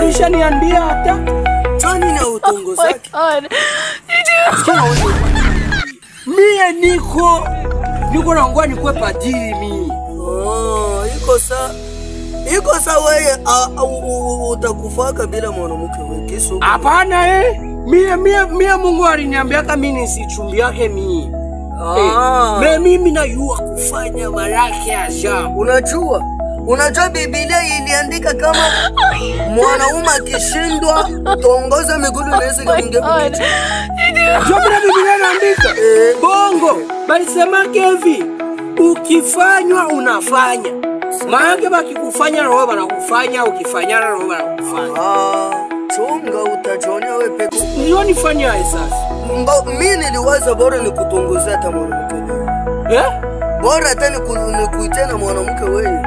Korisha niambia hata. Chani na utongo zake. Mie niko na ngwa nikwe padiri mimi. Oh, iko sa wewe utakufaka bila mwanamke wewe kesho. Hapana mie Mungu aliniambia kama mimi nisichumbi yake mimi. Mimi najua kufanya maraki ajabu. Unajua Biblia iliandika kama mwanaume akishindwa tongoza miguu inaweza kumgeuka. Jobra Biblia inaandika. Bongo bali sema hivi, ukifanywa unafanya. Maana bakikufanya roho banakufanya, ukifanya roho banakufanya. Chunga utajionea wewe peke. Ndio nifanya sasa. Mimi niliwaza bora nikutongoza hata mwanamke wewe. Bora hata nikuite na mwanamke wewe.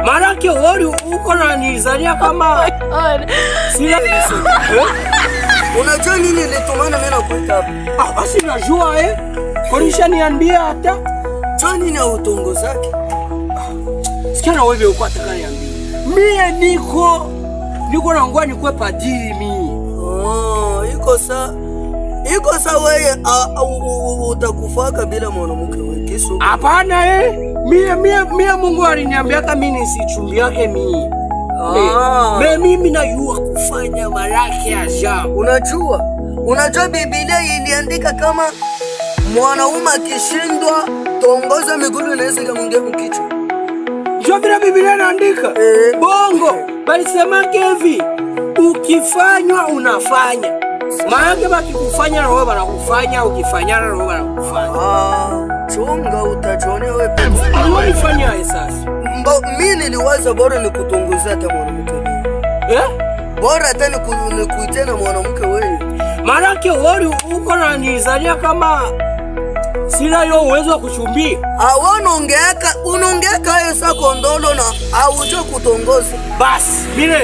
Maana wewe uko na nizalia kama sila unajua nini nilitumana mimi nakuita hapa? Basi najua Korisha niambia hata. Chani na utongo zake. Sikia na wewe uko ataka niambia. Mie niko na ngwa nikwe padiri mimi. Iko sa wewe utakufaka bila mwanamke wewe kesho. Hapana mie Mungu aliniambia kama mimi nisichumbi yake mimi. Mimi najua kufanya maraki ajabu. Unajua Biblia iliandika kama mwanaume akishindwa tongoza miguu inaweza kumgeuka kichwa. Ndio vile Biblia inaandika. Bongo bali sema hivi, ukifanywa unafanya. Maana bakikufanya roho banakufanya, ukifanya roho banakufanya. Chunga utajionea wewe peke. Ndio nifanya sasa. Mimi niliwaza bora nikutongoza hata mwanamke wewe. Bora hata nikuite na mwanamke wewe. Maana wewe uko na nizalia kama sina yo uwezo wa kuchumbia. Unaongeaka hiyo saa kondolo na haujua kutongoza. Basi mimi